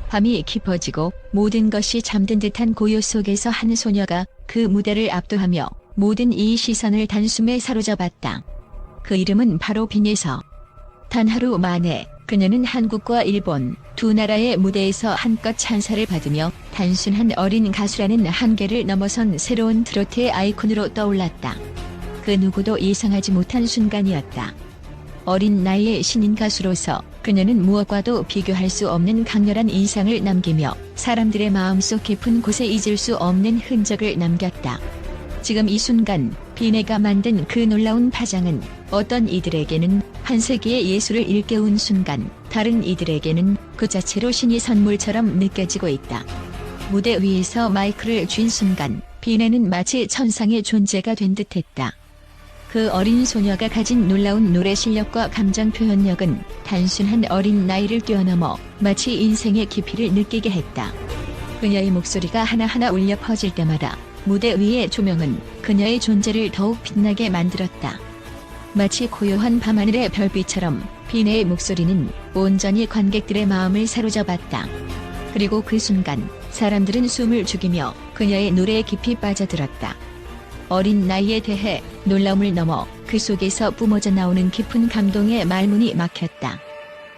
밤이 깊어지고 모든 것이 잠든 듯한 고요 속에서 한 소녀가 그 무대를 압도하며 모든 이 시선을 단숨에 사로잡았다. 그 이름은 바로 빈예서. 단 하루 만에 그녀는 한국과 일본 두 나라의 무대에서 한껏 찬사를 받으며 단순한 어린 가수라는 한계를 넘어선 새로운 트로트의 아이콘으로 떠올랐다. 그 누구도 예상하지 못한 순간이었다. 어린 나이의 신인 가수로서 그녀는 무엇과도 비교할 수 없는 강렬한 인상을 남기며 사람들의 마음속 깊은 곳에 잊을 수 없는 흔적을 남겼다. 지금 이 순간 빈예가 만든 그 놀라운 파장은 어떤 이들에게는 한 세기의 예술을 일깨운 순간, 다른 이들에게는 그 자체로 신의 선물처럼 느껴지고 있다. 무대 위에서 마이크를 쥔 순간 빈예는 마치 천상의 존재가 된 듯했다. 그 어린 소녀가 가진 놀라운 노래 실력과 감정 표현력은 단순한 어린 나이를 뛰어넘어 마치 인생의 깊이를 느끼게 했다. 그녀의 목소리가 하나하나 울려 퍼질 때마다 무대 위의 조명은 그녀의 존재를 더욱 빛나게 만들었다. 마치 고요한 밤하늘의 별빛처럼 빈예의 목소리는 온전히 관객들의 마음을 사로잡았다. 그리고 그 순간 사람들은 숨을 죽이며 그녀의 노래에 깊이 빠져들었다. 어린 나이에 대해 놀라움을 넘어 그 속에서 뿜어져 나오는 깊은 감동의 말문이 막혔다.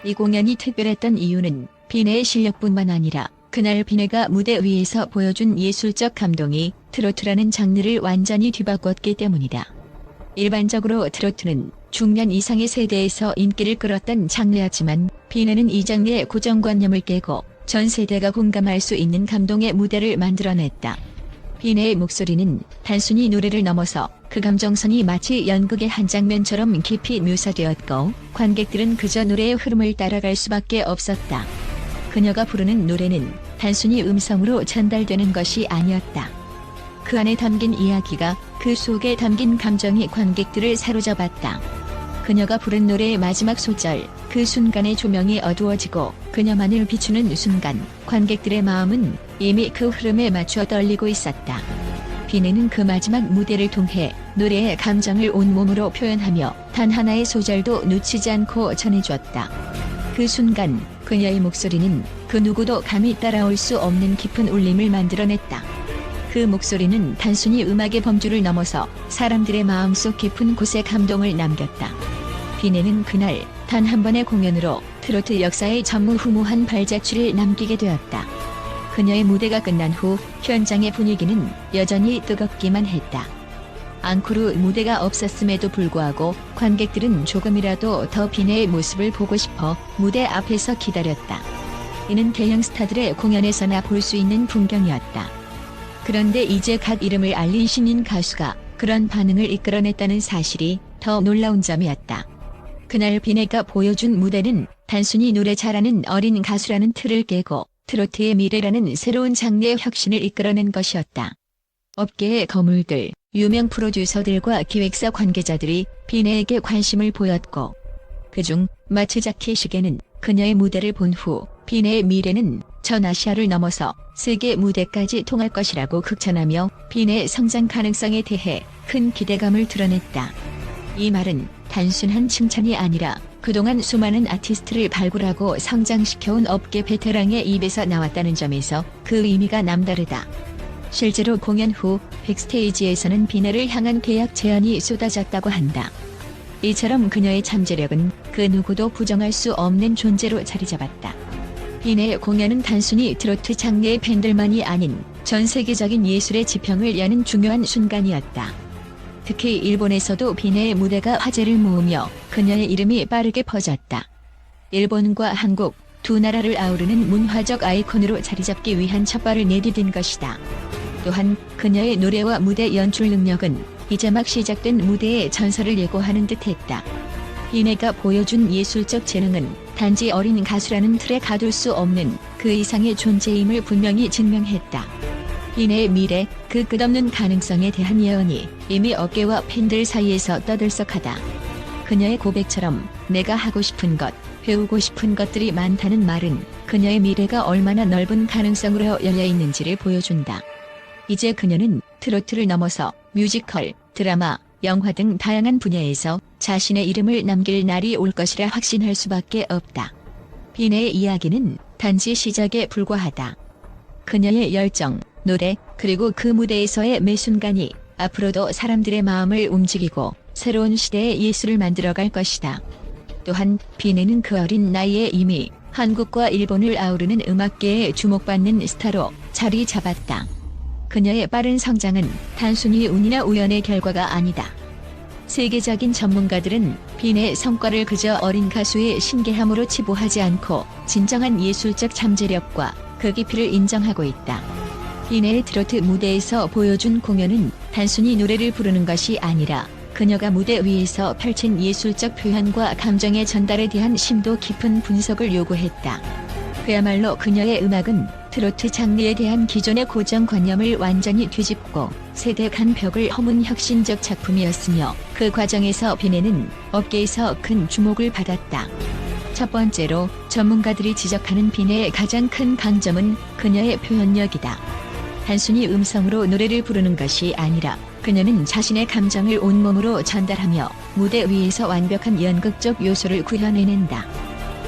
이 공연이 특별했던 이유는 빈예의 실력뿐만 아니라 그날 빈예가 무대 위에서 보여준 예술적 감동이 트로트라는 장르를 완전히 뒤바꿨기 때문이다. 일반적으로 트로트는 중년 이상의 세대에서 인기를 끌었던 장르였지만 빈예는 이 장르의 고정관념을 깨고 전 세대가 공감할 수 있는 감동의 무대를 만들어냈다. 빈예의 목소리는 단순히 노래를 넘어서 그 감정선이 마치 연극의 한 장면처럼 깊이 묘사되었고 관객들은 그저 노래의 흐름을 따라갈 수밖에 없었다. 그녀가 부르는 노래는 단순히 음성으로 전달되는 것이 아니었다. 그 안에 담긴 이야기가, 그 속에 담긴 감정이 관객들을 사로잡았다. 그녀가 부른 노래의 마지막 소절, 그 순간의 조명이 어두워지고 그녀만을 비추는 순간 관객들의 마음은 이미 그 흐름에 맞춰 떨리고 있었다. 빈예는 그 마지막 무대를 통해 노래의 감정을 온몸으로 표현하며 단 하나의 소절도 놓치지 않고 전해주었다. 그 순간 그녀의 목소리는 그 누구도 감히 따라올 수 없는 깊은 울림을 만들어냈다. 그 목소리는 단순히 음악의 범주를 넘어서 사람들의 마음속 깊은 곳에 감동을 남겼다. 빈예는 그날 단 한 번의 공연으로 트로트 역사의 전무후무한 발자취를 남기게 되었다. 그녀의 무대가 끝난 후 현장의 분위기는 여전히 뜨겁기만 했다. 앙코르 무대가 없었음에도 불구하고 관객들은 조금이라도 더 빈예의 모습을 보고 싶어 무대 앞에서 기다렸다. 이는 대형 스타들의 공연에서나 볼 수 있는 풍경이었다. 그런데 이제 각 이름을 알린 신인 가수가 그런 반응을 이끌어냈다는 사실이 더 놀라운 점이었다. 그날 빈예가 보여준 무대는 단순히 노래 잘하는 어린 가수라는 틀을 깨고 트로트의 미래라는 새로운 장르의 혁신을 이끌어낸 것이었다. 업계의 거물들, 유명 프로듀서들과 기획사 관계자들이 빈예에게 관심을 보였고 그중 마츠 자키시게는 그녀의 무대를 본 후 빈예의 미래는 전 아시아를 넘어서 세계 무대까지 통할 것이라고 극찬하며 빈예의 성장 가능성에 대해 큰 기대감을 드러냈다. 이 말은 단순한 칭찬이 아니라 그동안 수많은 아티스트를 발굴하고 성장시켜온 업계 베테랑의 입에서 나왔다는 점에서 그 의미가 남다르다. 실제로 공연 후 백스테이지에서는 빈예를 향한 계약 제안이 쏟아졌다고 한다. 이처럼 그녀의 잠재력은 그 누구도 부정할 수 없는 존재로 자리잡았다. 빈예의 공연은 단순히 트로트 장르의 팬들만이 아닌 전 세계적인 예술의 지평을 여는 중요한 순간이었다. 특히 일본에서도 빈예의 무대가 화제를 모으며 그녀의 이름이 빠르게 퍼졌다. 일본과 한국 두 나라를 아우르는 문화적 아이콘으로 자리잡기 위한 첫발을 내디딘 것이다. 또한 그녀의 노래와 무대 연출 능력은 이제 막 시작된 무대의 전설을 예고하는 듯했다. 빈예가 보여준 예술적 재능은 단지 어린 가수라는 틀에 가둘 수 없는 그 이상의 존재임을 분명히 증명했다. 빈예의 미래, 그 끝없는 가능성에 대한 예언이 이미 업계와 팬들 사이에서 떠들썩하다. 그녀의 고백처럼 내가 하고 싶은 것, 배우고 싶은 것들이 많다는 말은 그녀의 미래가 얼마나 넓은 가능성으로 열려있는지를 보여준다. 이제 그녀는 트로트를 넘어서 뮤지컬, 드라마, 영화 등 다양한 분야에서 자신의 이름을 남길 날이 올 것이라 확신할 수밖에 없다. 빈예의 이야기는 단지 시작에 불과하다. 그녀의 열정, 노래, 그리고 그 무대에서의 매 순간이 앞으로도 사람들의 마음을 움직이고 새로운 시대의 예술을 만들어갈 것이다. 또한 비네는 그 어린 나이에 이미 한국과 일본을 아우르는 음악계에 주목받는 스타로 자리 잡았다. 그녀의 빠른 성장은 단순히 운이나 우연의 결과가 아니다. 세계적인 전문가들은 비네의 성과를 그저 어린 가수의 신기함으로 치부하지 않고 진정한 예술적 잠재력과 그 깊이를 인정하고 있다. 비네의 트로트 무대에서 보여준 공연은 단순히 노래를 부르는 것이 아니라 그녀가 무대 위에서 펼친 예술적 표현과 감정의 전달에 대한 심도 깊은 분석을 요구했다. 그야말로 그녀의 음악은 트로트 장르에 대한 기존의 고정관념을 완전히 뒤집고 세대 간 벽을 허문 혁신적 작품이었으며 그 과정에서 비네는 업계에서 큰 주목을 받았다. 첫 번째로 전문가들이 지적하는 비네의 가장 큰 강점은 그녀의 표현력이다. 단순히 음성으로 노래를 부르는 것이 아니라 그녀는 자신의 감정을 온몸으로 전달하며 무대 위에서 완벽한 연극적 요소를 구현해낸다.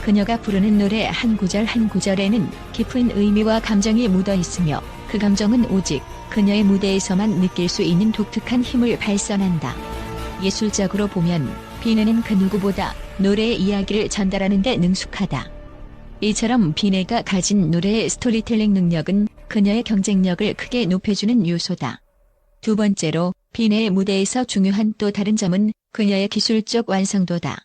그녀가 부르는 노래 한 구절 한 구절에는 깊은 의미와 감정이 묻어 있으며 그 감정은 오직 그녀의 무대에서만 느낄 수 있는 독특한 힘을 발산한다. 예술적으로 보면 비네는 그 누구보다 노래의 이야기를 전달하는 데 능숙하다. 이처럼 비네가 가진 노래의 스토리텔링 능력은 그녀의 경쟁력을 크게 높여주는 요소다. 두 번째로 비네의 무대에서 중요한 또 다른 점은 그녀의 기술적 완성도다.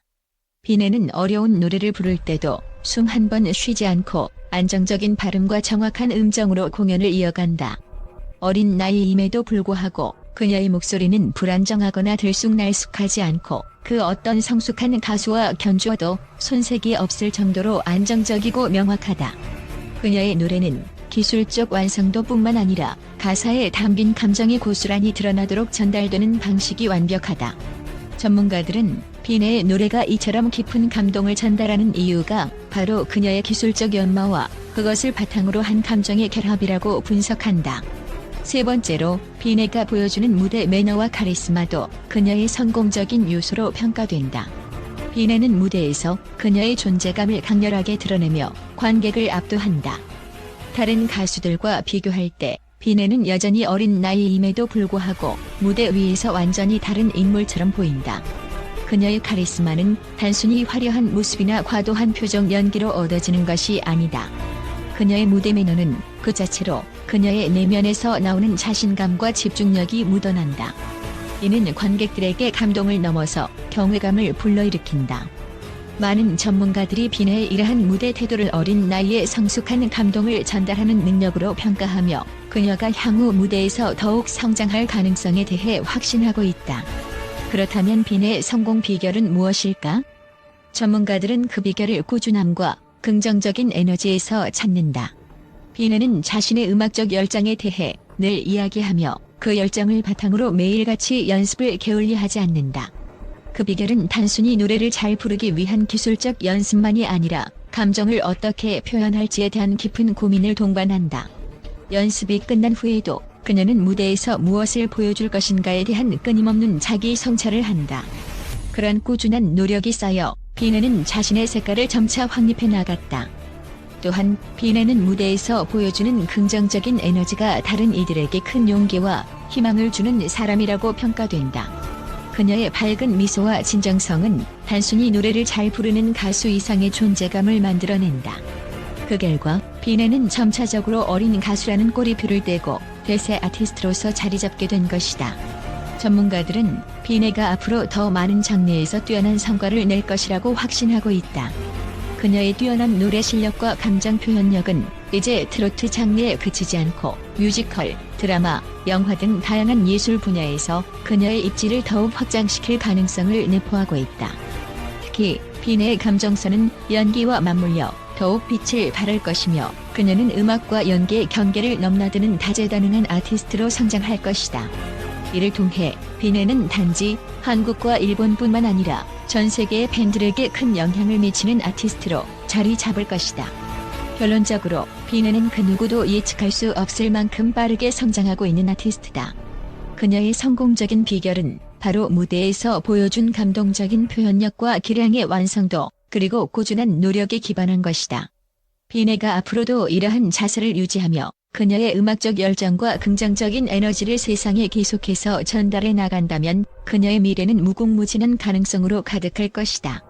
비네는 어려운 노래를 부를 때도 숨 한 번 쉬지 않고 안정적인 발음과 정확한 음정으로 공연을 이어간다. 어린 나이임에도 불구하고 그녀의 목소리는 불안정하거나 들쑥날쑥하지 않고 그 어떤 성숙한 가수와 견주어도 손색이 없을 정도로 안정적이고 명확하다. 그녀의 노래는 기술적 완성도뿐만 아니라 가사에 담긴 감정이 고스란히 드러나도록 전달되는 방식이 완벽하다. 전문가들은 비네의 노래가 이처럼 깊은 감동을 전달하는 이유가 바로 그녀의 기술적 연마와 그것을 바탕으로 한 감정의 결합이라고 분석한다. 세 번째로 비네가 보여주는 무대 매너와 카리스마도 그녀의 성공적인 요소로 평가된다. 비네는 무대에서 그녀의 존재감을 강렬하게 드러내며 관객을 압도한다. 다른 가수들과 비교할 때 비네는 여전히 어린 나이임에도 불구하고 무대 위에서 완전히 다른 인물처럼 보인다. 그녀의 카리스마는 단순히 화려한 모습이나 과도한 표정 연기로 얻어지는 것이 아니다. 그녀의 무대 매너는 그 자체로 그녀의 내면에서 나오는 자신감과 집중력이 묻어난다. 이는 관객들에게 감동을 넘어서 경외감을 불러일으킨다. 많은 전문가들이 비네의 이러한 무대 태도를 어린 나이에 성숙한 감동을 전달하는 능력으로 평가하며 그녀가 향후 무대에서 더욱 성장할 가능성에 대해 확신하고 있다. 그렇다면 비네의 성공 비결은 무엇일까? 전문가들은 그 비결을 꾸준함과 긍정적인 에너지에서 찾는다. 비네는 자신의 음악적 열정에 대해 늘 이야기하며 그 열정을 바탕으로 매일같이 연습을 게을리하지 않는다. 그 비결은 단순히 노래를 잘 부르기 위한 기술적 연습만이 아니라 감정을 어떻게 표현할지에 대한 깊은 고민을 동반한다. 연습이 끝난 후에도 그녀는 무대에서 무엇을 보여줄 것인가에 대한 끊임없는 자기 성찰을 한다. 그런 꾸준한 노력이 쌓여 비네는 자신의 색깔을 점차 확립해 나갔다. 또한 비네는 무대에서 보여주는 긍정적인 에너지가 다른 이들에게 큰 용기와 희망을 주는 사람이라고 평가된다. 그녀의 밝은 미소와 진정성은 단순히 노래를 잘 부르는 가수 이상의 존재감을 만들어낸다. 그 결과 비네는 점차적으로 어린 가수라는 꼬리표를 떼고 대세 아티스트로서 자리 잡게 된 것이다. 전문가들은 비네가 앞으로 더 많은 장르에서 뛰어난 성과를 낼 것이라고 확신하고 있다. 그녀의 뛰어난 노래 실력과 감정 표현력은 이제 트로트 장르에 그치지 않고 뮤지컬, 드라마, 영화 등 다양한 예술 분야에서 그녀의 입지를 더욱 확장시킬 가능성을 내포하고 있다. 특히 비네의 감정선은 연기와 맞물려 더욱 빛을 발할 것이며 그녀는 음악과 연기의 경계를 넘나드는 다재다능한 아티스트로 성장할 것이다. 이를 통해 비네는 단지 한국과 일본뿐만 아니라 전 세계의 팬들에게 큰 영향을 미치는 아티스트로 자리 잡을 것이다. 결론적으로 비네는 그 누구도 예측할 수 없을 만큼 빠르게 성장하고 있는 아티스트다. 그녀의 성공적인 비결은 바로 무대에서 보여준 감동적인 표현력과 기량의 완성도, 그리고 꾸준한 노력에 기반한 것이다. 비네가 앞으로도 이러한 자세를 유지하며 그녀의 음악적 열정과 긍정적인 에너지를 세상에 계속해서 전달해 나간다면 그녀의 미래는 무궁무진한 가능성으로 가득할 것이다.